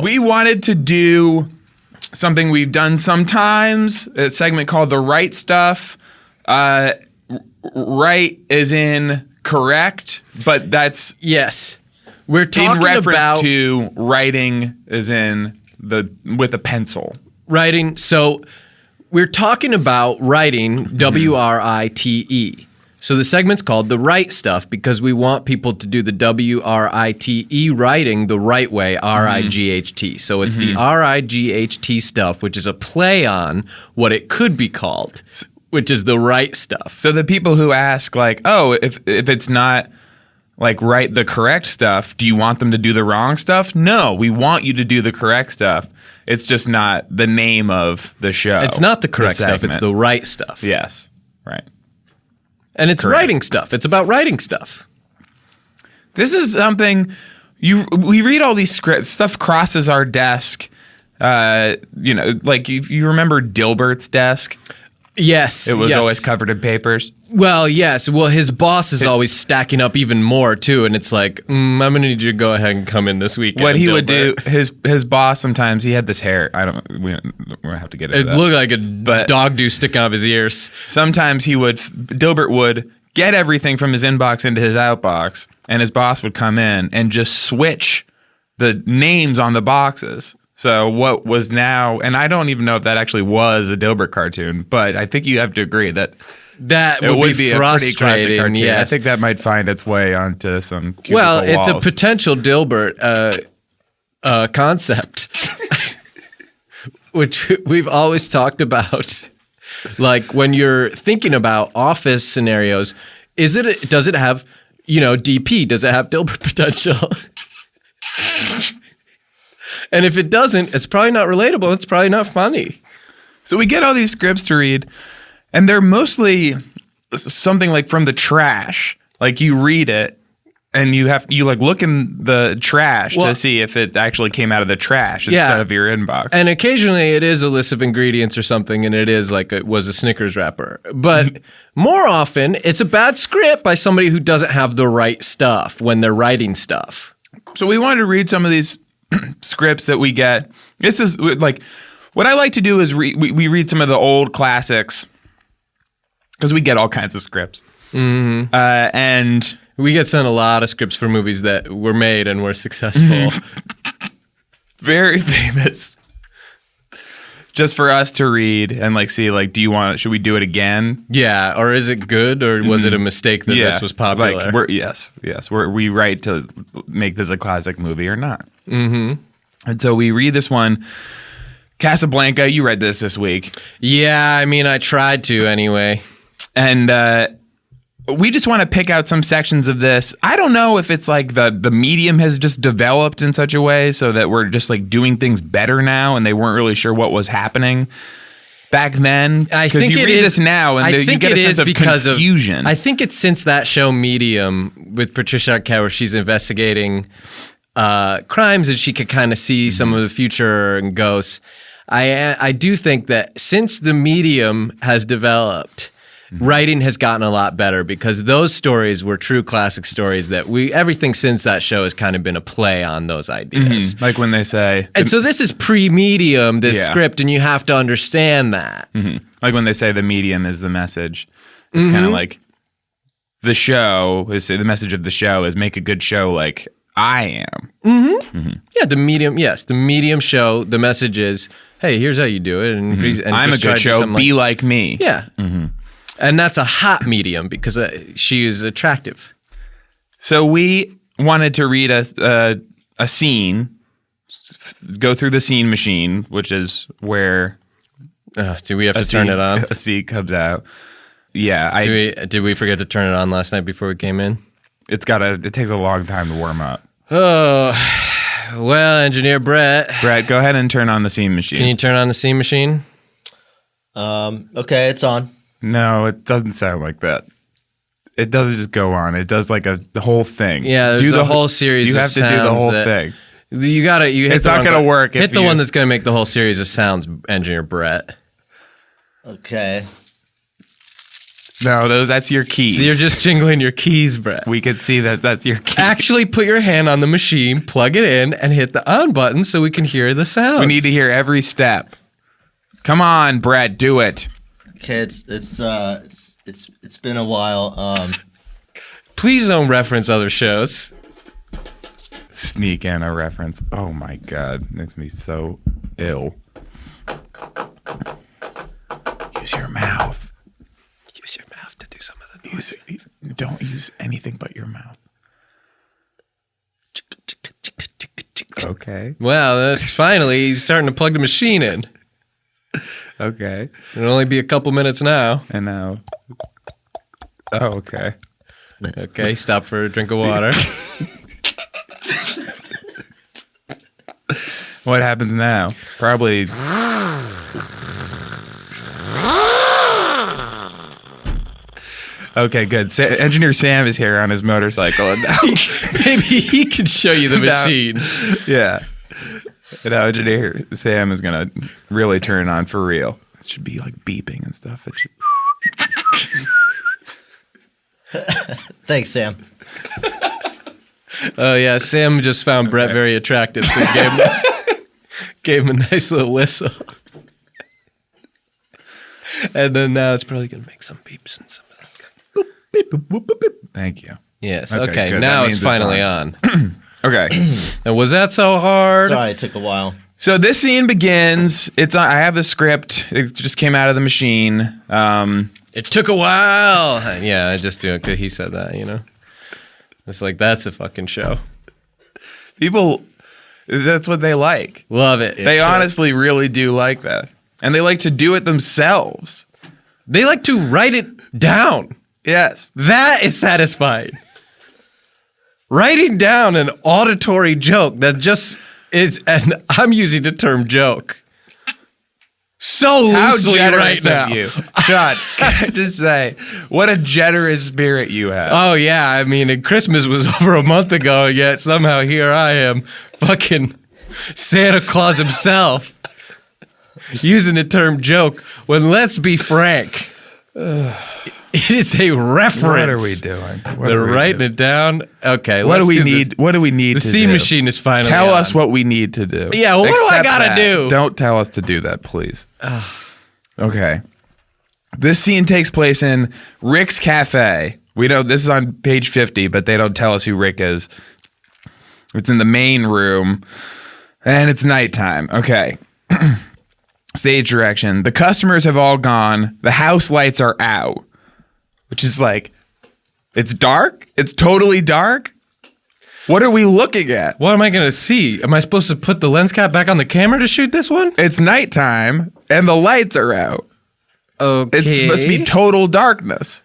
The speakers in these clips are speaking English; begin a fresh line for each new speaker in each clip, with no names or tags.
We wanted to do something we've done sometimes, a segment called The Right Stuff. Right is in correct, but that's...
Yes. We're talking
in reference
about...
to writing is in with a pencil.
Writing, so we're talking about writing, W-R-I-T-E. So the segment's called The Right Stuff because we want people to do the W-R-I-T-E writing the right way, R-I-G-H-T. So it's the R-I-G-H-T stuff, which is a play on what it could be called, which is the right stuff.
So the people who ask, like, oh, if it's not, like, write the correct stuff, do you want them to do the wrong stuff? No, we want you to do the correct stuff. It's just not the name of the show.
It's not the correct stuff, it's the right stuff.
Yes, right.
And it's writing stuff. It's about writing stuff.
This is something we read all these scripts. Stuff crosses our desk. Like you remember Dilbert's desk?
Yes.
It was always covered in papers.
Well, yes. Well, his boss is always stacking up even more too, and it's like, I'm gonna need you to go ahead and come in this weekend.
What he
Dilbert.
would do, his boss sometimes he had this hair. We don't have to get into that.
It looked like a dog do sticking out of his ears.
Sometimes Dilbert would get everything from his inbox into his outbox, and his boss would come in and just switch the names on the boxes. So what was now, and I don't even know if that actually was a Dilbert cartoon, but I think you have to agree that
it would be
a pretty classic cartoon.
Yes.
I think that might find its way onto some cubicle
Well, it's
walls.
a potential Dilbert concept, which we've always talked about. Like when you're thinking about office scenarios, does it have, DP? Does it have Dilbert potential? And if it doesn't, it's probably not relatable. It's probably not funny.
So we get all these scripts to read, and they're mostly something like from the trash. Like you read it, and you look in the trash to see if it actually came out of the trash instead of your inbox.
And occasionally it is a list of ingredients or something, and it is like it was a Snickers wrapper. But more often, it's a bad script by somebody who doesn't have the right stuff when they're writing stuff.
So we wanted to read some of these scripts that we get. This is like what I like to do is we read some of the old classics because we get all kinds of scripts. Mm-hmm. And
we get sent a lot of scripts for movies that were made and were successful.
Very famous. Just for us to read and see, should we do it again?
Yeah, or is it good, or was it a mistake that this was popular?
Yes. We write to make this a classic movie or not. Mm-hmm. And so we read this one, Casablanca. You read this week.
Yeah, I mean, I tried to anyway.
And we just want to pick out some sections of this. I don't know if it's like the medium has just developed in such a way so that we're just doing things better now, and they weren't really sure what was happening back then. Because you read this now, and you get a sense of confusion.
I think it's since that show Medium with Patricia Arquette, where she's investigating crimes and she could kind of see some of the future and ghosts. I do think that since the medium has developed, writing has gotten a lot better because those stories were true classic stories that everything since that show has kind of been a play on those ideas.
Mm-hmm. Like when they say...
And so this is pre-medium, this script, and you have to understand that.
Mm-hmm. Like when they say the medium is the message. It's kind of like the show, the message of the show is make a good show like I am.
Mm-hmm. Mm-hmm. Yeah, the medium show, the message is, hey, here's how you do it. And
I'm a good show, be like me.
Yeah. Mm-hmm. And that's a hot medium because she is attractive.
So we wanted to read a scene, go through the scene machine, which is where...
do we have to turn it on?
A scene comes out. Yeah.
Did we forget to turn it on last night before we came in?
It takes a long time to warm up.
Oh, well, Engineer Brett.
Brett, go ahead and turn on the scene machine.
Can you turn on the scene machine?
Okay, it's on.
No, it doesn't sound like that. It doesn't just go on. It does the whole thing.
Yeah, there's a whole series of sounds. You have to do the whole
thing.
It's
not going to work.
Hit the one that's going to make the whole series of sounds, Engineer Brett.
Okay.
No, that's your keys.
You're just jingling your keys, Brett.
We could see that's your keys.
Actually put your hand on the machine, plug it in, and hit the on button so we can hear the sound.
We need to hear every step. Come on, Brett, do it.
Okay, it's been a while.
Please don't reference other shows.
Sneak in a reference. Oh my God, makes me so ill. Use your mouth.
Use your mouth to do some of the
music. Don't use anything but your mouth. Okay.
Well, that's finally he's starting to plug the machine in.
Okay.
It'll only be a couple minutes now.
And now. Oh, okay.
Okay, stop for a drink of water.
What happens now? Probably. Okay, good. Engineer Sam is here on his motorcycle. And now
Maybe he can show you the machine.
Yeah. And now Engineer Sam is going to really turn it on for real. It should be like beeping and stuff. It should...
Thanks, Sam.
Oh, yeah. Sam just found Brett very attractive, so he gave him a nice little whistle. And then now it's probably going to make some beeps and some.
Thank you.
Yes.
Okay,
Okay.
good.
Now
That
it's
means it's
finally on.
Okay.
And was that so hard?
Sorry, it took a while.
So this scene begins. I have the script. It just came out of the machine.
It took a while. Yeah, I just do it because he said that, you know? It's like, that's a fucking show.
People, that's what they like.
Love it.
They honestly really do like that. And they like to do it themselves.
They like to write it down.
Yes.
That is satisfying. Writing down an auditory joke that just is, and I'm using the term joke so
How
loosely
generous
right now.
of you. John, can I just say, what a generous spirit you have.
Oh, yeah. I mean, and Christmas was over a month ago, yet somehow here I am, fucking Santa Claus himself, using the term joke when, let's be frank, it is a reference.
What are we doing?
They're writing it down. Okay.
What do we need? What do we need
The
to
C
do?
machine is finally
Tell
on.
us what we need to do.
Yeah, well, what do I
Accept
gotta
that.
do?
Don't tell us to do that, please. Okay. This scene takes place in Rick's cafe. We know this is on page 50, but they don't tell us who Rick is. It's in the main room, and it's nighttime. Okay. Stage direction. The customers have all gone. The house lights are out, which is like, it's dark? It's totally dark? What are we looking at?
What am I going to see? Am I supposed to put the lens cap back on the camera to shoot this one?
It's nighttime, and the lights are out.
Okay.
It must be total darkness.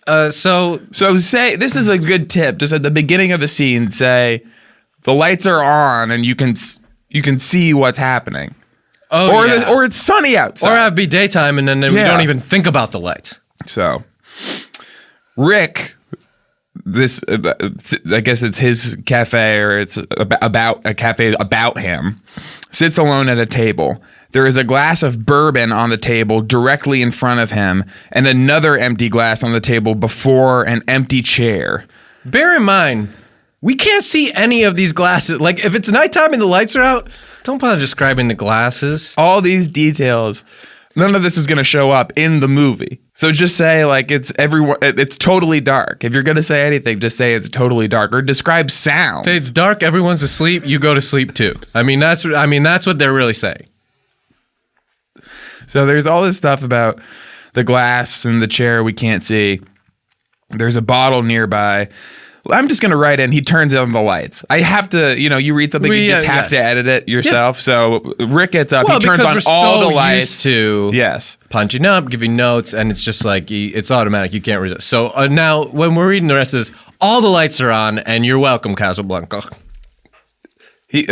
So
say, this is a good tip. Just at the beginning of a scene, say, the lights are on, and you can see what's happening.
Oh, yeah.
Or it's sunny outside.
Or have it be daytime, and then we
Yeah.
don't even think about the lights.
So, Rick, I guess it's his cafe, or it's about a cafe about him, sits alone at a table. There is a glass of bourbon on the table directly in front of him, and another empty glass on the table before an empty chair.
Bear in mind, we can't see any of these glasses. Like, if it's nighttime and the lights are out, don't bother describing the glasses.
All these details, none of this is going to show up in the movie. So just say like it's totally dark. If you're going to say anything, just say it's totally dark, or describe sound.
It's dark, everyone's asleep, you go to sleep too. I mean that's what they're really saying.
So there's all this stuff about the glass and the chair we can't see. There's a bottle nearby. I'm just going to write in, he turns on the lights. I have to, you read something, you just have to edit it yourself. Yeah. So Rick gets up, he turns on all the lights.
To punching up, giving notes, and it's just like, it's automatic. You can't resist. So now when we're reading the rest of this, all the lights are on, and you're welcome, Casablanca.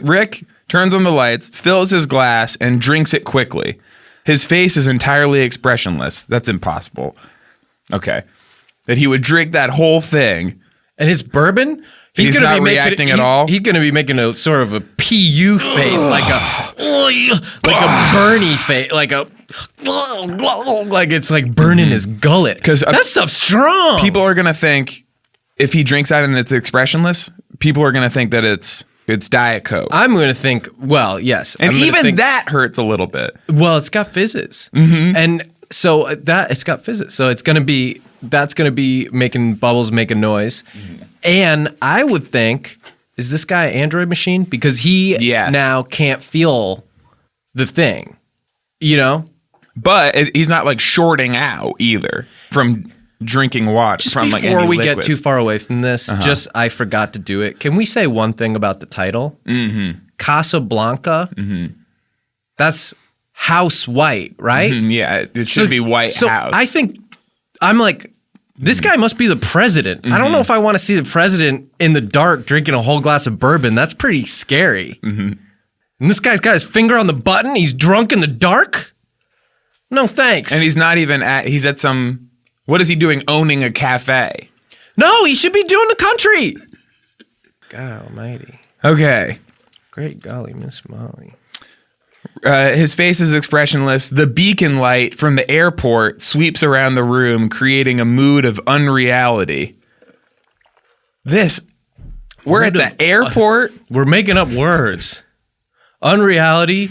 Rick turns on the lights, fills his glass, and drinks it quickly. His face is entirely expressionless. That's impossible. Okay. That he would drink that whole thing.
And his bourbon,
he's
gonna
not
be
reacting at all.
He's going to be making a sort of a PU face, like a Bernie face, like a like it's like burning his gullet.
Because
that stuff's strong.
People are gonna think if he drinks that and it's expressionless, people are gonna think that it's Diet Coke.
I'm going to think, well, yes.
And even that hurts a little bit.
Well, it's got fizzes. And so it's got fizzes. So that's going to be making bubbles, making noise. And I would think, is this guy an Android machine? Because he now can't feel the thing, you know?
But he's not like shorting out either from drinking water.
Just
from
before
like
we
liquids.
get too far away from this, I forgot to do it. Can we say one thing about the title? Casablanca. That's house white, right?
Yeah, it should be White House.
I think I'm like, this guy must be the president. I don't know if I want to see the president in the dark drinking a whole glass of bourbon. That's pretty scary. And this guy's got his finger on the button. He's drunk in the dark. No thanks.
And he's not even he's at some. What is he doing owning a cafe?
No, he should be doing the country. God almighty.
Okay.
Great golly, Miss Molly.
His face is expressionless. The beacon light from the airport sweeps around the room, creating a mood of unreality. We're at the airport.
We're making up words. Unreality.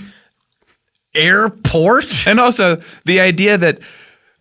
Airport.
And also the idea that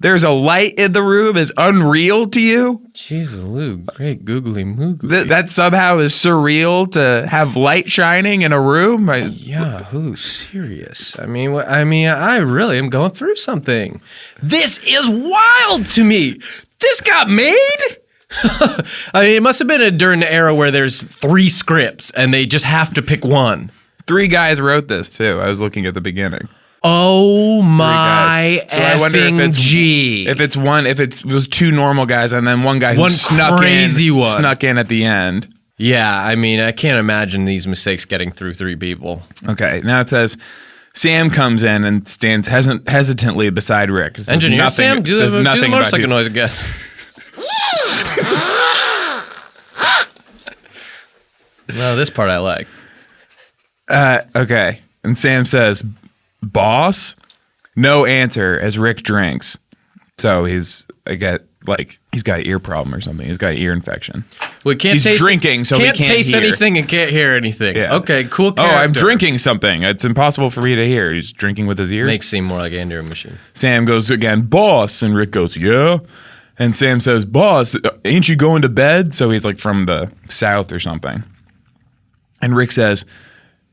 there's a light in the room is unreal to you.
Jesus, Lou, great googly moogly.
That somehow is surreal to have light shining in a room.
Yahoo, serious. I mean, I really am going through something. This is wild to me. This got made? I mean, it must have been during the era where there's 3 scripts and they just have to pick one.
3 guys wrote this too. I was looking at the beginning.
Oh my
so I wonder if it was 2 normal guys and then one guy who snuck in at the end.
Yeah, I mean, I can't imagine these mistakes getting through 3 people.
Okay, now it says Sam comes in and stands hesitantly beside Rick.
Engineer Sam, do the motorcycle noise again. No, this part I like.
Okay, and Sam says, "Boss?" No answer as Rick drinks. So he's got an ear problem or something. He's got an ear infection.
Well,
he's drinking, so he can't
taste
hear.
anything and can't hear anything.
Yeah.
Okay, cool character.
Oh, I'm drinking something. It's impossible for me to hear. He's drinking with his ears.
Makes seem more like Andrew Machine.
Sam goes again, "Boss," and Rick goes, "Yeah." And Sam says, "Boss, ain't you going to bed?" So he's like from the south or something. And Rick says,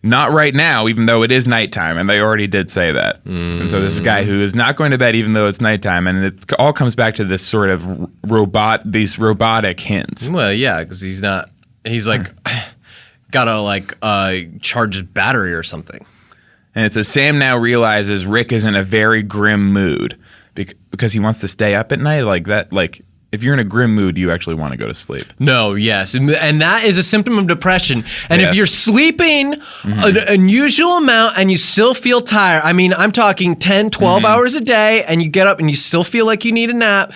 "Not right now, even though it is nighttime." And they already did say that. And so this is a guy who is not going to bed even though it's nighttime. And it all comes back to this sort of these robotic hints.
Well, yeah, because he's like, gotta charge his battery or something.
And it says, Sam now realizes Rick is in a very grim mood because he wants to stay up at night like that. Like, if you're in a grim mood, you actually want to go to sleep.
No, yes. And that is a symptom of depression. And if you're sleeping an unusual amount and you still feel tired, I mean, I'm talking 10, 12 hours a day, and you get up and you still feel like you need a nap,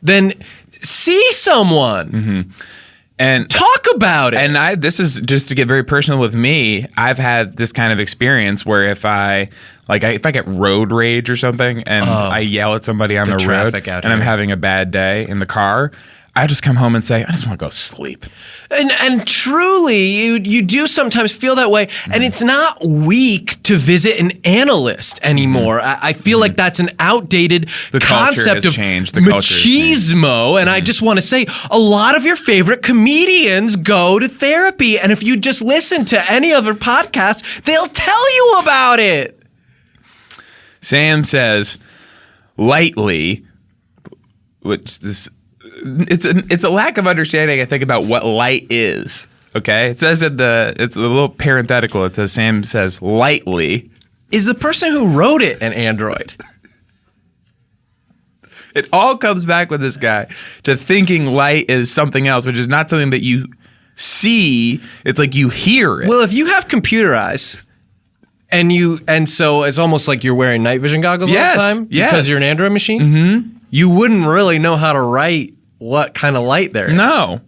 then see someone.
And
talk about it.
And this is just to get very personal with me. I've had this kind of experience where if I get road rage or something and I yell at somebody on the road and I'm having a bad day in the car, I just come home and say, I just want to go sleep.
And truly, you do sometimes feel that way. And it's not weak to visit an analyst anymore. I feel like that's an outdated concept of machismo. And I just want to say, a lot of your favorite comedians go to therapy. And if you just listen to any other podcast, they'll tell you about it.
Sam says, lightly, it's a lack of understanding, I think, about what light is. Okay, it says it's a little parenthetical. It says Sam says lightly.
Is the person who wrote it an android?
It all comes back with this guy to thinking light is something else, which is not something that you see. It's like you hear it.
Well, if you have computer eyes. And so it's almost like you're wearing night vision goggles all the time because you're an Android machine. You wouldn't really know how to write what kind of light there is.
No,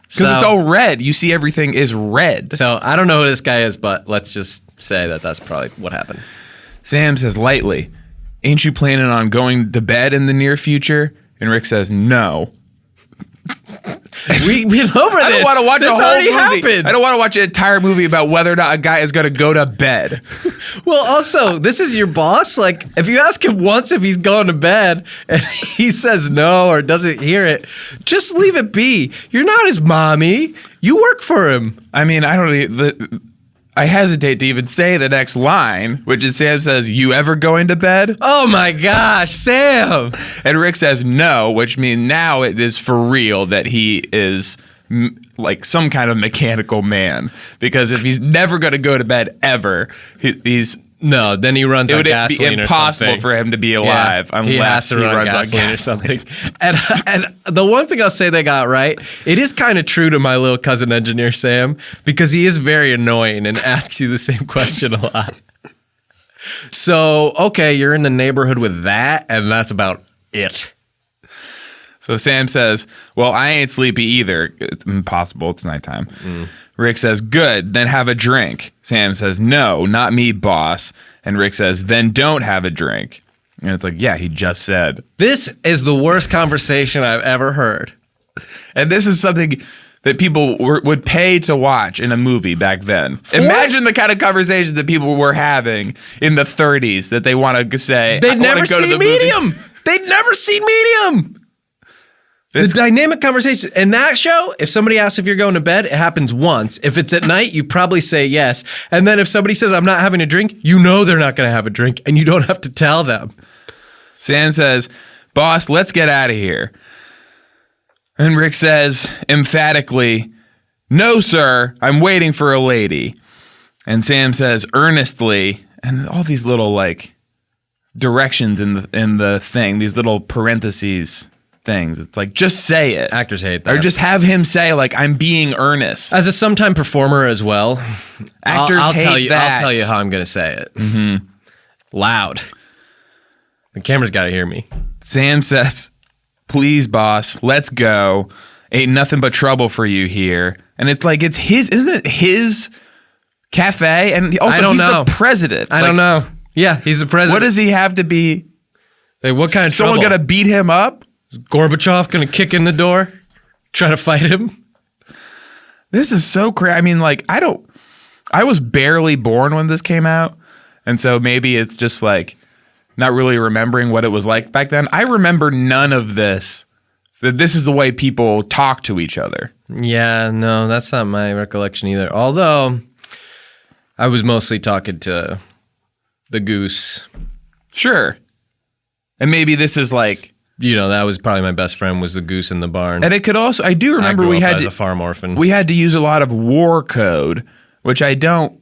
because it's all red. You see everything is red.
So I don't know who this guy is, but let's just say that that's probably what happened.
Sam says lightly, ain't you planning on going to bed in the near future? And Rick says, no.
We've been over this.
I don't want to watch
this
a whole
already
movie.
happened.
I don't want to watch an entire movie about whether or not a guy is going to go to bed.
Well, also, this is your boss. Like, if you ask him once if he's going to bed and he says no or doesn't hear it, just leave it be. You're not his mommy. You work for him.
I mean, I hesitate to even say the next line, which is Sam says, you ever going to bed?
Oh my gosh, Sam.
And Rick says no, which means now it is for real that he is like some kind of mechanical man. Because if he's never going to go to bed ever, he's...
No, then he runs on gasoline or something.
It would be impossible for him to be alive unless he runs on gasoline
or something. And the one thing I'll say they got right, it is kind of true to my little cousin engineer Sam, because he is very annoying and asks you the same question a lot. So, okay, you're in the neighborhood with that, and that's about it.
So Sam says, well, I ain't sleepy either. It's impossible. It's nighttime. Rick says, good, then have a drink. Sam says, no, not me, boss. And Rick says, then don't have a drink. And it's like, yeah, he just said.
This is the worst conversation I've ever heard.
And this is something that people would pay to watch in a movie back then. Imagine the kind of conversations that people were having in the 30s that they want to say.
They'd never seen Medium. They'd never seen Medium. The dynamic conversation. In that show, if somebody asks if you're going to bed, it happens once. If it's at night, you probably say yes. And then if somebody says, I'm not having a drink, you know they're not going to have a drink, and you don't have to tell them.
Sam says, boss, let's get out of here. And Rick says, emphatically, no, sir, I'm waiting for a lady. And Sam says, earnestly, and all these little, like, directions in the thing, these little parentheses things. It's like, just say it.
Actors hate that.
Or just have him say, like, I'm being earnest.
As a sometime performer as well,
actors
I'll
hate
tell you,
that.
I'll tell you how I'm going to say it. Mm-hmm. Loud. The camera's got to hear me.
Sam says, please, boss, let's go. Ain't nothing but trouble for you here. And it's like, it's his, isn't it his cafe? And also,
I don't
he's
know.
the president.
I don't know. Yeah, he's the president.
What does he have to be?
Hey, what kind of
someone
trouble?
Gonna beat him up?
Gorbachev gonna kick in the door, try to fight him?
This is so crazy. I mean, like, I was barely born when this came out, and so maybe it's just like not really remembering what it was like back then. I remember none of this. That this is the way people talk to each other.
Yeah, no, that's not my recollection either. Although I was mostly talking to the goose.
Sure. And maybe this is like,
you know, that was probably my best friend, was the goose in the barn.
And it could also, I do remember we had
as a farm orphan.
We had to use a lot of war code, which I don't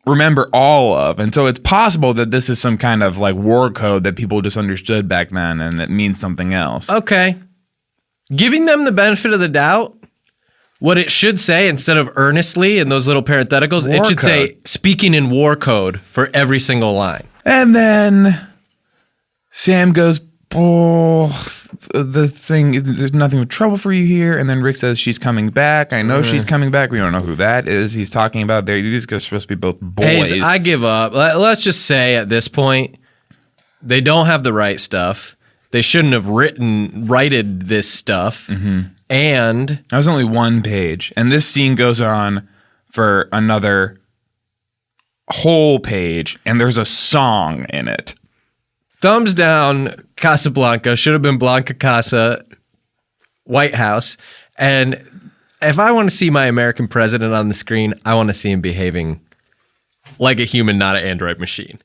remember all of. And so it's possible that this is some kind of like war code that people just understood back then and it means something else.
Okay. Giving them the benefit of the doubt, what it should say instead of earnestly in those little parentheticals, it should say speaking in war code for every single line.
And then Sam goes, oh, the thing, there's nothing but trouble for you here. And then Rick says she's coming back. I know she's coming back. We don't know who that is. He's talking about these are supposed to be both boys.
Hey, I give up. Let's just say at this point, they don't have the right stuff. They shouldn't have righted this stuff. Mm-hmm. And
that was only one page. And this scene goes on for another whole page. And there's a song in it.
Thumbs down, Casablanca. Should have been Blanca Casa, White House. And if I want to see my American president on the screen, I want to see him behaving like a human, not an android machine.